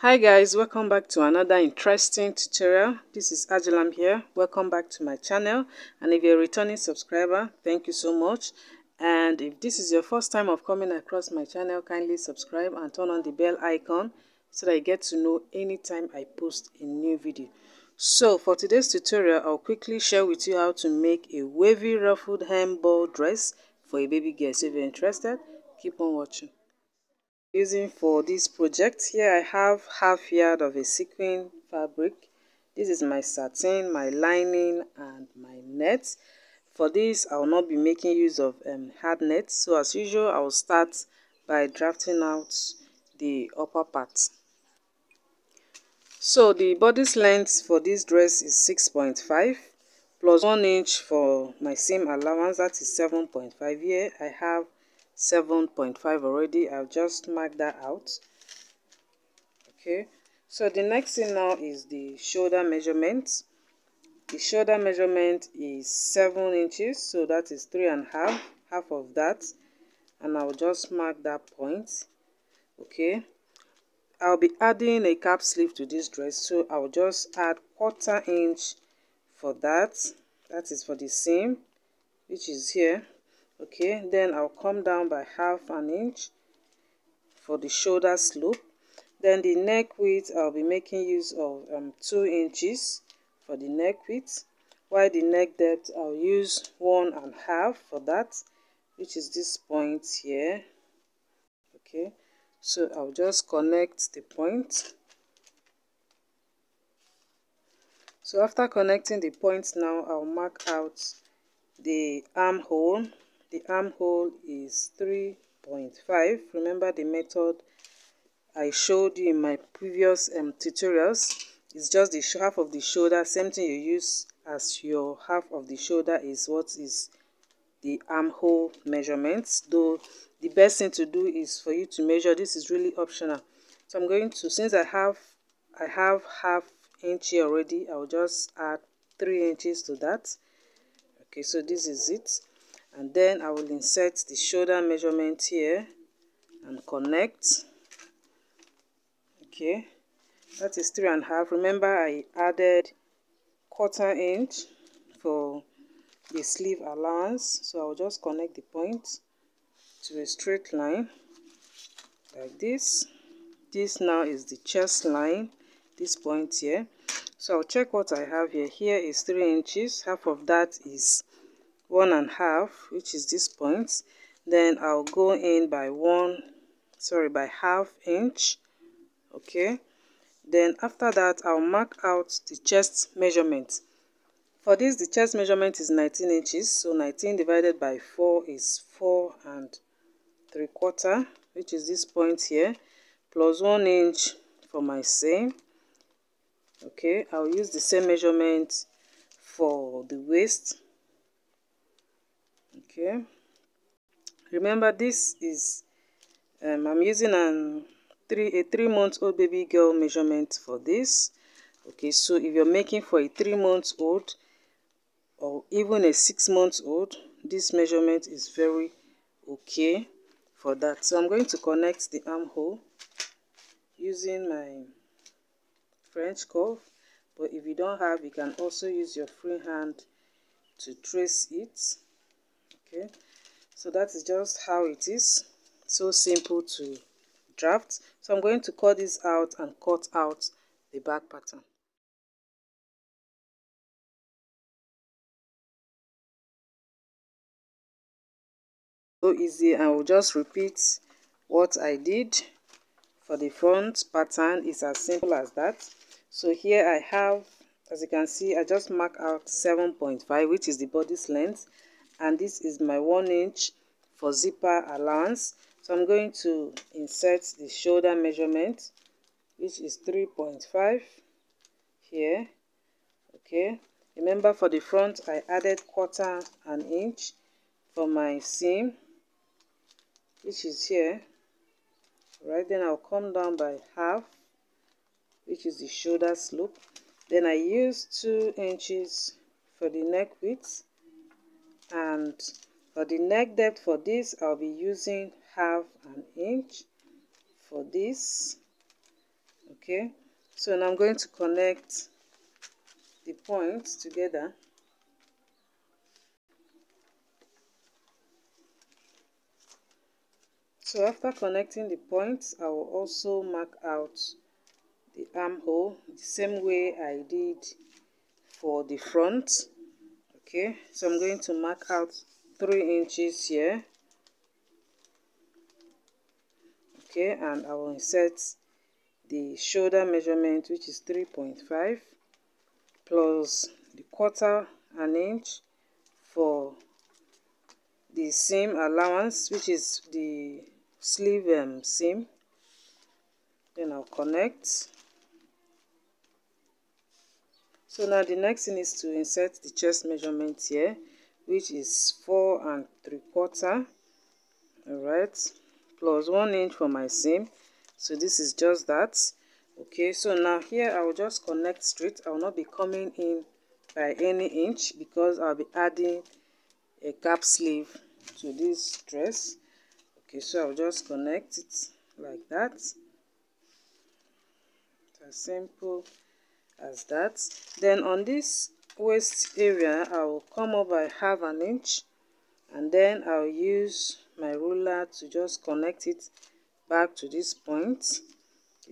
Hi guys, welcome back to another interesting tutorial. This is Agilam here. Welcome back to my channel, and if you're a returning subscriber, thank you so much. And if this is your first time of coming across my channel, kindly subscribe and turn on the bell icon so that you get to know anytime I post a new video. So for today's tutorial, I'll quickly share with you how to make a wavy ruffled hem ball dress for a baby girl. So if you're interested, keep on watching. Using for this project, here I have half yard of a sequin fabric. This is my satin, my lining, and my net. For this, I will not be making use of hard net. So as usual, I will start by drafting out the upper part. So the bodice length for this dress is 6.5 plus 1 inch for my seam allowance, that is 7.5. Here I have 7.5 already. I'll just mark that out. Okay, so the next thing now is the shoulder measurement. The shoulder measurement is 7 inches, so that is 3.5, half of that, and I'll just mark that point. Okay, I'll be adding a cap sleeve to this dress, so I'll just add 1/4 inch for that. That is for the seam, which is here. Okay, then I'll come down by 1/2 inch for the shoulder slope. Then the neck width, I'll be making use of 2 inches for the neck width, while the neck depth, I'll use 1.5 for that, which is this point here. Okay, so I'll just connect the point. So after connecting the point now, I'll mark out the armhole. The armhole is 3.5. Remember the method I showed you in my previous tutorials. It's just the half of the shoulder. Same thing you use as your half of the shoulder is what is the armhole measurements. Though the best thing to do is for you to measure. This is really optional. So I'm going to, since I have 1/2 inch here already, I'll just add 3 inches to that. Okay, so this is it, and then I will insert the shoulder measurement here and connect. Okay, that is 3.5. Remember I added 1/4 inch for the sleeve allowance, so I'll just connect the point to a straight line like this. This now is the chest line, this point here. So I'll check what I have here. Here is 3 inches, half of that is 1.5, which is this point. Then I'll go in by by 1/2 inch. Okay, then after that I'll mark out the chest measurement. For this, the chest measurement is 19 inches, so 19 divided by 4 is 4.75, which is this point here, plus 1 inch for my seam. Okay, I'll use the same measurement for the waist. Okay, remember this is I'm using a 3-month-old baby girl measurement for this. Okay, so if you're making for a 3-month-old or even a 6-month-old, this measurement is very okay for that. So I'm going to connect the armhole using my French curve, but if you don't have, you can also use your free hand to trace it. Okay, so that is just how it is. So simple to draft. So I'm going to cut this out and cut out the back pattern. So easy, and I will just repeat what I did for the front pattern. Is as simple as that. So here I have, as you can see, I just mark out 7.5, which is the bodice length, and this is my 1 inch for zipper allowance. So I'm going to insert the shoulder measurement, which is 3.5 here. Okay, remember for the front I added 1/4 inch for my seam, which is here. Right, then I'll come down by 1/2, which is the shoulder slope. Then I use 2 inches for the neck width, and for the neck depth for this I'll be using 1/2 inch for this. Okay, so now I'm going to connect the points together. So after connecting the points, I will also mark out the armhole the same way I did for the front. Okay, so I'm going to mark out 3 inches here. Okay, and I will insert the shoulder measurement, which is 3.5, plus the 1/4 inch for the seam allowance, which is the sleeve seam. Then I'll connect. So now the next thing is to insert the chest measurement here, which is 4 3/4. All right, plus 1 inch for my seam. So this is just that. Okay, so now here I will just connect straight. I will not be coming in by any inch because I'll be adding a cap sleeve to this dress. Okay, so I'll just connect it like that. It's as simple as that. Then on this waist area, I will come up by ½ inch, and then I'll use my ruler to just connect it back to this point.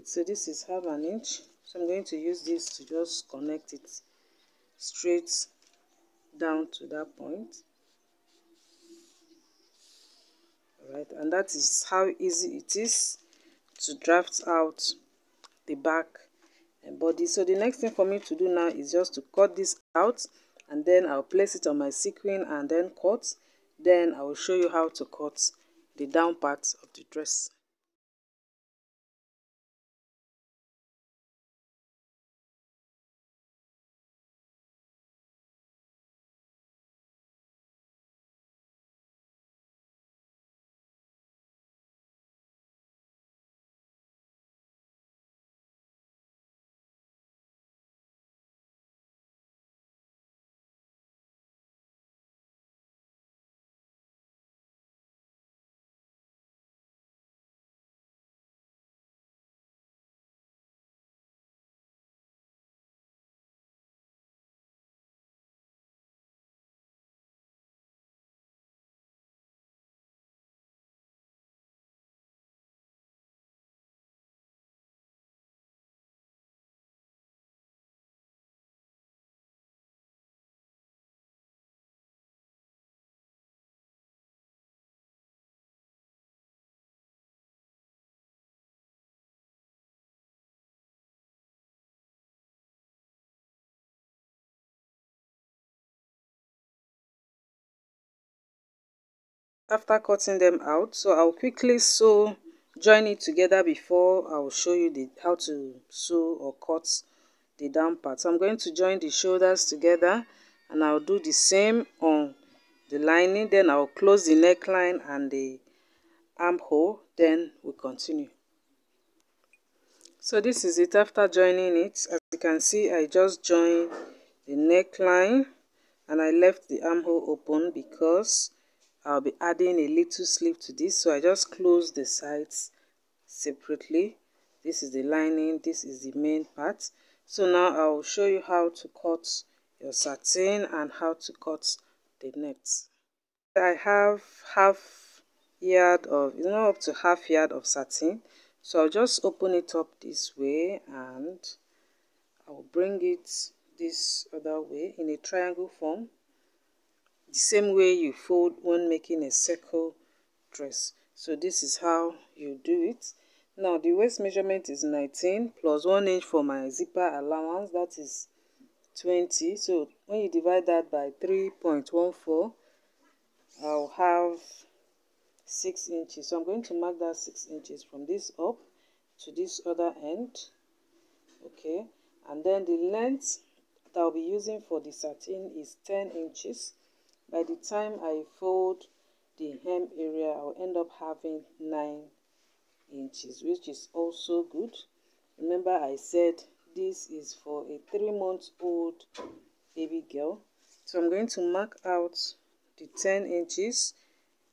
So this is ½ inch, so I'm going to use this to just connect it straight down to that point. All right, and that is how easy it is to draft out the back and body. So the next thing for me to do now is just to cut this out, and then I'll place it on my sequin and then cut. Then I will show you how to cut the down part of the dress. After cutting them out, so I'll quickly join it together before I'll show you how to sew or cut the down part. So I'm going to join the shoulders together, and I'll do the same on the lining. Then I'll close the neckline and the armhole. Then we'll continue. So this is it after joining it. As you can see, I just joined the neckline and I left the armhole open because I'll be adding a little sleeve to this. So I just closed the sides separately. This is the lining, this is the main part. So now I'll show you how to cut your satin and how to cut the net. I have half yard of, up to ½ yard of satin. So I'll just open it up this way and I'll bring it this other way in a triangle form, the same way you fold when making a circle dress. So this is how you do it. Now the waist measurement is 19 plus 1 inch for my zipper allowance, that is 20. So when you divide that by 3.14, I'll have 6 inches. So I'm going to mark that 6 inches from this up to this other end. Okay, and then the length that I'll be using for the satin is 10 inches. By the time I fold the hem area, I'll end up having 9 inches, which is also good. Remember I said this is for a 3-month-old baby girl. So I'm going to mark out the 10 inches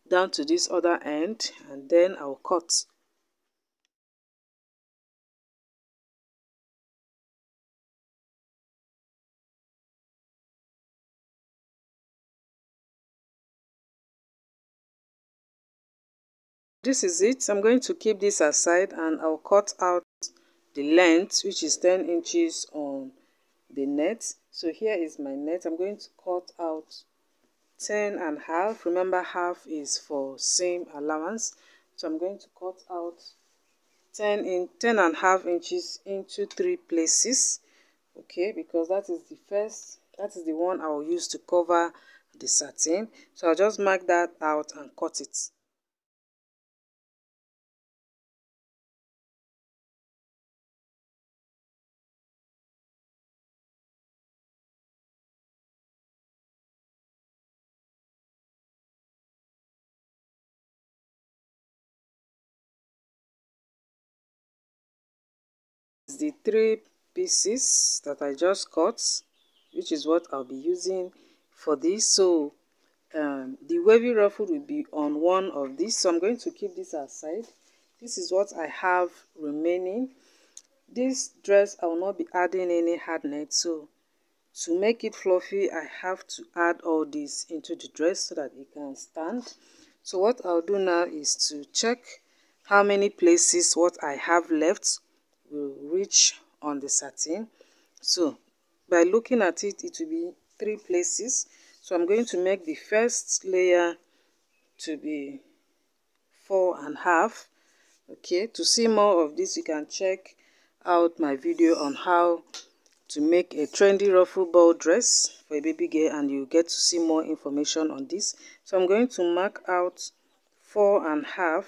down to this other end, and then I'll cut. This is it. I'm going to keep this aside and I'll cut out the length, which is 10 inches on the net. So here is my net. I'm going to cut out 10.5. Remember, half is for seam allowance. So I'm going to cut out 10.5 inches into 3 places. Okay, because that is the one I will use to cover the satin. So I'll just mark that out and cut it. The 3 pieces that I just cut, which is what I'll be using for this. So the wavy ruffle will be on one of these, so I'm going to keep this aside. This is what I have remaining. This dress I will not be adding any hard net, so to make it fluffy I have to add all this into the dress so that it can stand. So what I'll do now is to check how many places what I have left will reach on the satin. So by looking at it, it will be 3 places. So I'm going to make the first layer to be 4.5. Okay, to see more of this you can check out my video on how to make a trendy ruffle ball dress for a baby girl, and you get to see more information on this. So I'm going to mark out 4.5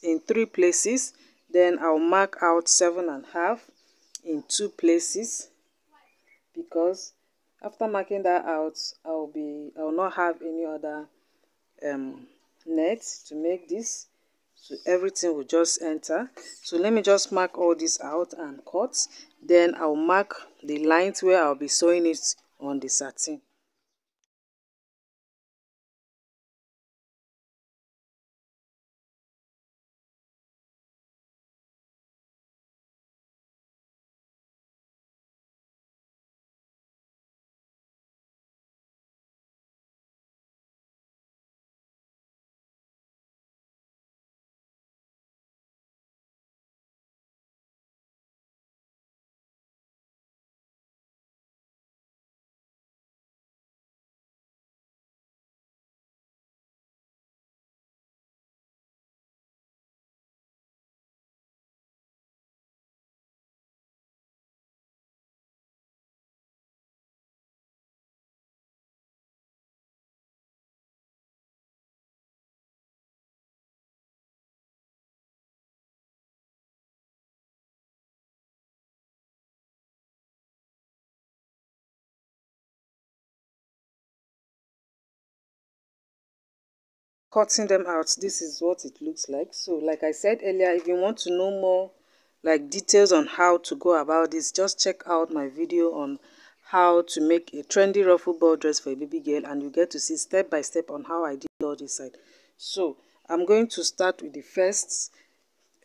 in 3 places. Then I'll mark out 7.5 in 2 places, because after marking that out I will not have any other net to make this, so everything will just enter. So let me just mark all this out and cut. Then I'll mark the lines where I'll be sewing it on the satin. Cutting them out, this is what it looks like. So like I said earlier, if you want to know more like details on how to go about this, just check out my video on how to make a trendy ruffle ball dress for a baby girl, and you get to see step by step on how I did all this side. So I'm going to start with the first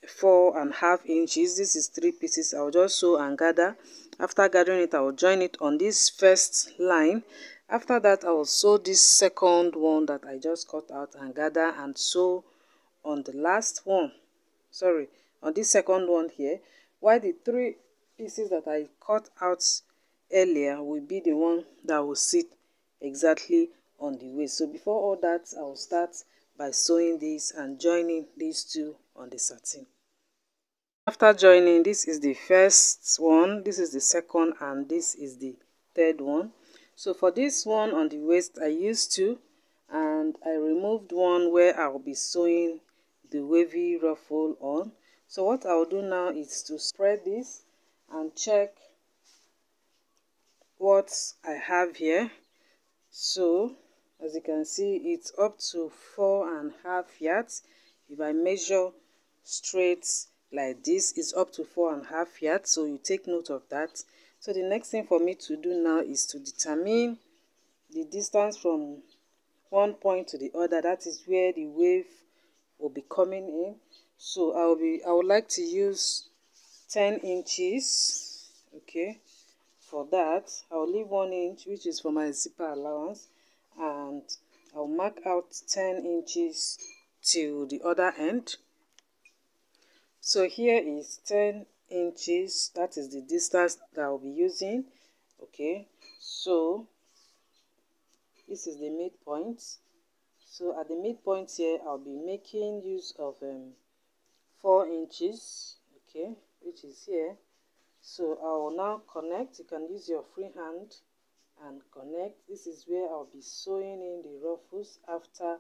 4.5 inches. This is 3 pieces. I'll just sew and gather. After gathering it, I will join it on this first line. After that, I will sew this second one that I just cut out and gather and sew on the last one. Sorry, on this second one here. While the 3 pieces that I cut out earlier will be the one that will sit exactly on the waist. So before all that, I will start by sewing this and joining these two on the satin. After joining, this is the first one, this is the second, and this is the third one. So for this one on the waist, I used 2, and I removed one where I'll be sewing the wavy ruffle on. So what I'll do now is to spread this and check what I have here. So as you can see, it's up to 4.5 yards. If I measure straight like this, it's up to 4.5 yards, so you take note of that. So the next thing for me to do now is to determine the distance from one point to the other. That is where the wave will be coming in. So I would like to use 10 inches. Okay, for that I'll leave 1 inch, which is for my zipper allowance, and I'll mark out 10 inches till the other end. So here is 10 inches, that is the distance that I'll be using. Okay, so this is the midpoint. So at the midpoint here, I'll be making use of 4 inches, okay, which is here. So I will now connect. You can use your free hand and connect. This is where I'll be sewing in the ruffles after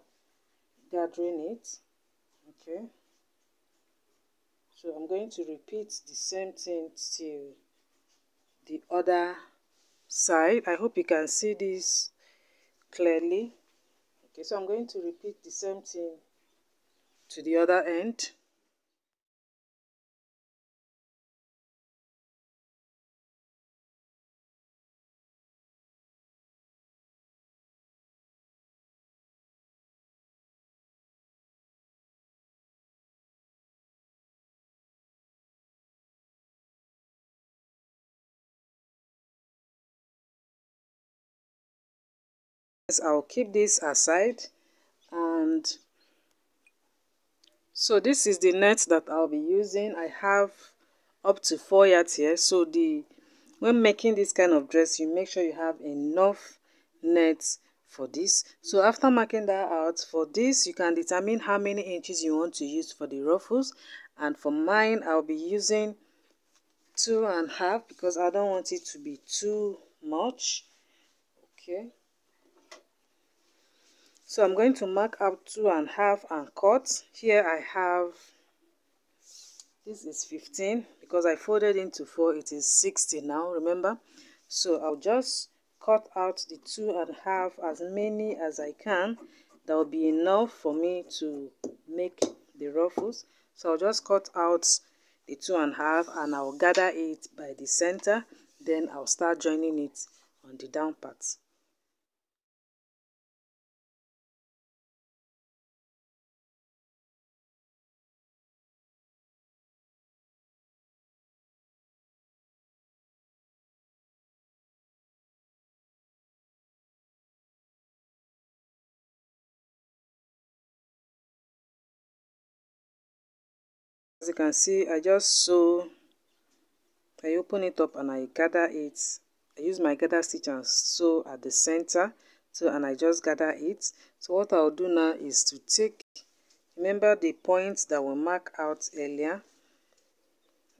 gathering it. Okay, so I'm going to repeat the same thing till the other side. I hope you can see this clearly. Okay, so I'm going to repeat the same thing to the other end. I'll keep this aside, and so this is the net that I'll be using. I have up to 4 yards here. So when making this kind of dress, you make sure you have enough net for this. So after marking that out, for this you can determine how many inches you want to use for the ruffles, and for mine I'll be using 2.5 because I don't want it to be too much. Okay, so I'm going to mark out 2.5 and cut. Here I have, this is 15 because I folded into 4, it is 60 now, remember. So I'll just cut out the 2.5, as many as I can. That will be enough for me to make the ruffles. So I'll just cut out the 2.5 and I'll gather it by the center. Then I'll start joining it on the down part. As you can see, I open it up and I gather it. I use my gather stitch and sew at the center. So, and I just gather it. So what I'll do now is to take, remember the points that we marked out earlier.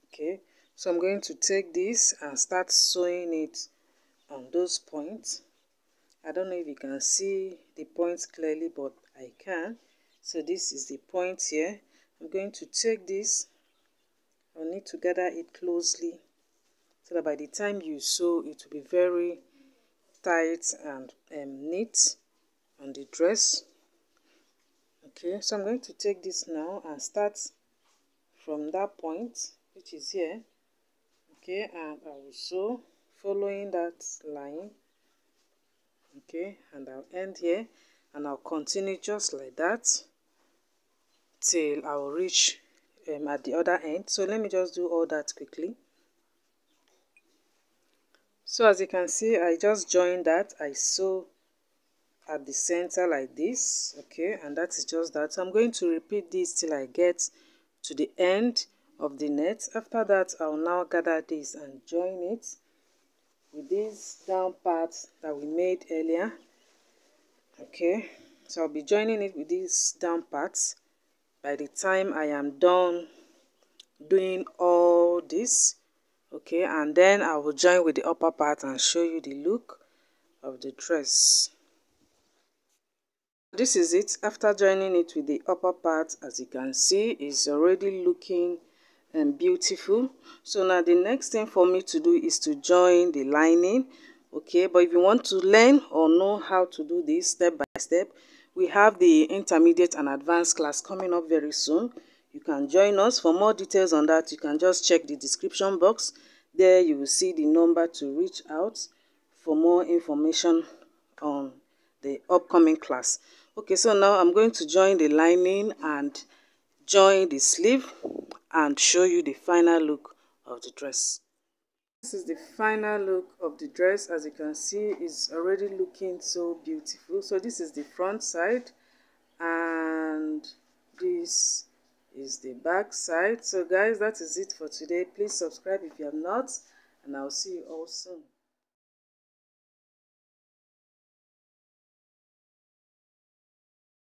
Okay, so I'm going to take this and start sewing it on those points. I don't know if you can see the points clearly, but I can. So this is the point here. I'm going to take this. I'll need to gather it closely so that by the time you sew, it will be very tight and neat on the dress. Okay, so I'm going to take this now and start from that point, which is here. Okay, and I will sew following that line. Okay, and I'll end here and I'll continue just like that till I'll reach at the other end. So let me just do all that quickly. So as you can see, I just joined that. I sew at the center like this. Okay, and that is just that. So I'm going to repeat this till I get to the end of the net. After that, I'll now gather this and join it with this down part that we made earlier. Okay, so I'll be joining it with these down parts by the time I am done doing all this. Okay, and then I will join with the upper part and show you the look of the dress. This is it. After joining it with the upper part, as you can see, it's already looking beautiful. So now the next thing for me to do is to join the lining. Okay, but if you want to learn or know how to do this step by step, we have the intermediate and advanced class coming up very soon. You can join us. For more details on that, you can just check the description box. There you will see the number to reach out for more information on the upcoming class. Okay, so now I'm going to join the lining and join the sleeve and show you the final look of the dress. This is the final look of the dress. As you can see, it's already looking so beautiful. So this is the front side, and This is the back side. So guys, that is it for today. Please subscribe if you have not, and I'll see you all soon.